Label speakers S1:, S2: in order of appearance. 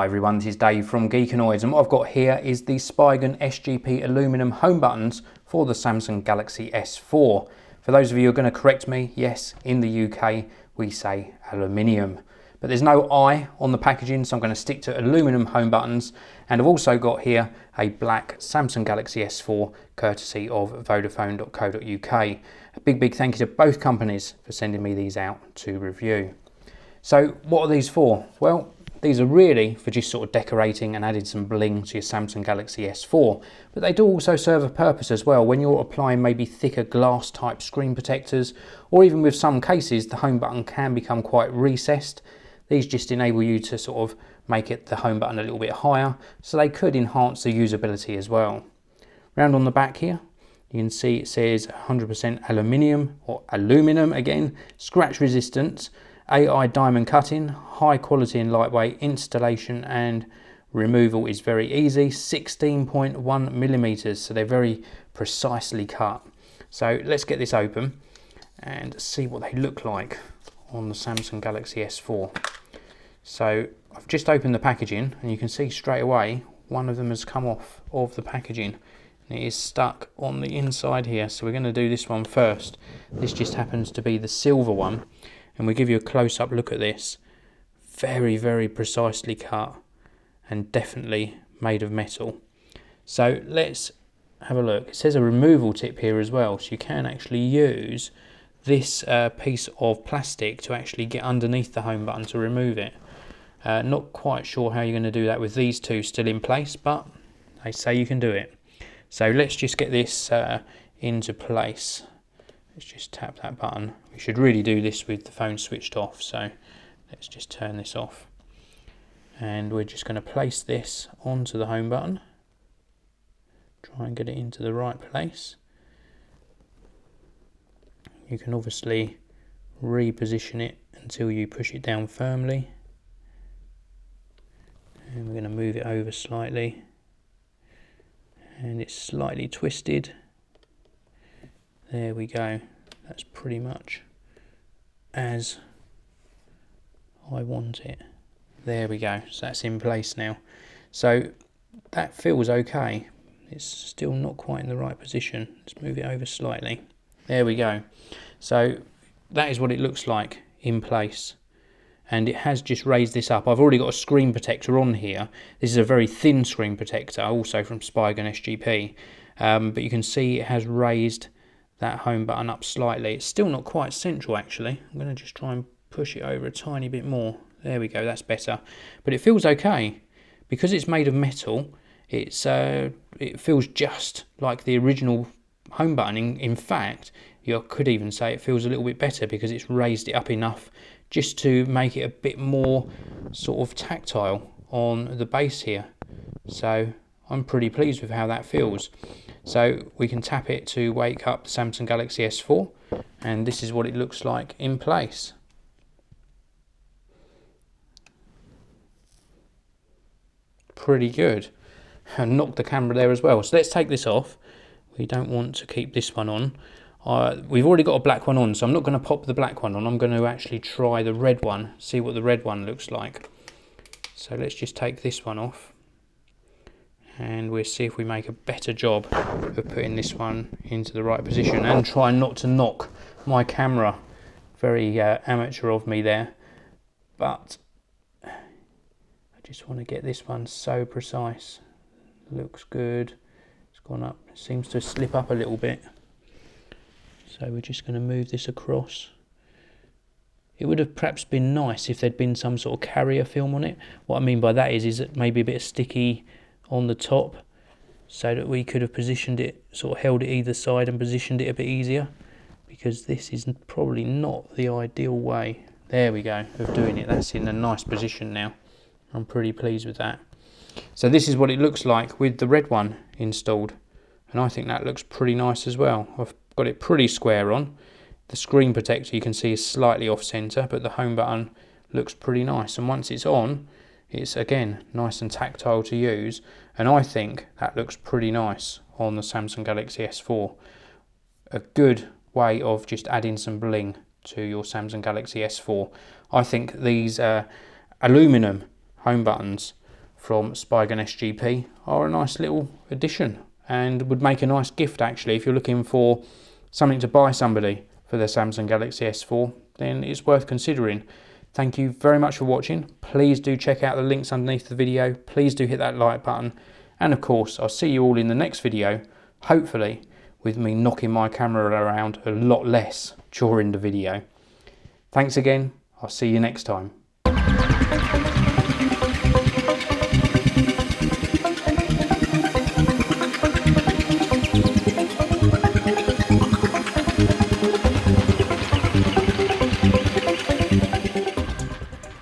S1: Hi everyone, this is Dave from Geekanoids, and what I've got here is the Spigen SGP aluminum home buttons for the Samsung Galaxy S4. For those of you who are going to correct me, yes, in the UK we say aluminium. But there's no I on the packaging, so I'm going to stick to aluminum home buttons. And I've also got here a black Samsung Galaxy S4 courtesy of Vodafone.co.uk. A big thank you to both companies for sending me these out to review. So what are these for? Well, these are really for just sort of decorating and adding some bling to your Samsung Galaxy S4, but they do also serve a purpose as well when you're applying maybe thicker glass type screen protectors, or even with some cases the home button can become quite recessed. These just enable you to sort of make the home button a little bit higher, so they could enhance the usability as well. Round on the back here, you can see it says 100% aluminium, or aluminum again, scratch resistance, AI diamond cutting, high quality and lightweight, installation and removal is very easy, 16.1 millimeters, so they're very precisely cut. So let's get this open and see what they look like on the Samsung Galaxy S4. So I've just opened the packaging and you can see straight away one of them has come off of the packaging and it is stuck on the inside here, so we're going to do this one first. This just happens to be the silver one. And we give you a close-up look at this. Very precisely cut and definitely made of metal. So let's have a look. It says a removal tip here as well, so you can actually use this piece of plastic to actually get underneath the home button to remove it. Not quite sure how you're going to do that with these two still in place, but they say you can do it. So let's just get this into place. Let's just tap that button. We should really do this with the phone switched off, so let's just turn this off. And we're just going to place this onto the home button. Try and get it into the right place. You can obviously reposition it until you push it down firmly. And we're going to move it over slightly. And it's slightly twisted. There we go, that's pretty much as I want it. There we go, so that's in place now. So that feels okay. It's still not quite in the right position. Let's move it over slightly. There we go. So that is what it looks like in place. And it has just raised this up. I've already got a screen protector on here. This is a very thin screen protector, also from Spigen SGP. But you can see it has raised that home button up slightly. It's still not quite central actually. I'm going to just try and push it over a tiny bit more. There we go, that's better. But it feels okay. Because it's made of metal, it feels just like the original home button. In fact, you could even say it feels a little bit better because it's raised it up enough just to make it a bit more sort of tactile on the base here. So I'm pretty pleased with how that feels. So we can tap it to wake up the Samsung Galaxy S4, and this is what it looks like in place. Pretty good. And knocked the camera there as well. So let's take this off. We don't want to keep this one on. We've already got a black one on, so I'm not going to pop the black one on. I'm going to actually try the red one, see what the red one looks like. So let's just take this one off. And we'll see if we make a better job of putting this one into the right position and try not to knock my camera. Very amateur of me there, but I just want to get this one so precise. Looks good. It's gone up, it seems to slip up a little bit. So we're just going to move this across. It would have perhaps been nice if there'd been some sort of carrier film on it. What I mean by that is it maybe a bit of sticky on the top, so that we could have positioned it, sort of held it either side and positioned it a bit easier, because this is probably not the ideal way. There we go, of doing it. That's in a nice position now. I'm pretty pleased with that. So this is what it looks like with the red one installed, and I think that looks pretty nice as well. I've got it pretty square on. The screen protector you can see is slightly off center, but the home button looks pretty nice, and once it's on, it's again nice and tactile to use, and I think that looks pretty nice on the Samsung Galaxy S4. A good way of just adding some bling to your Samsung Galaxy S4. I think these aluminum home buttons from Spigen SGP are a nice little addition and would make a nice gift actually. If you're looking for something to buy somebody for the Samsung Galaxy S4, then it's worth considering. Thank you very much for watching. Please do check out the links underneath the video. Please do hit that like button. And of course, I'll see you all in the next video, hopefully with me knocking my camera around a lot less during the video. Thanks again. I'll see you next time.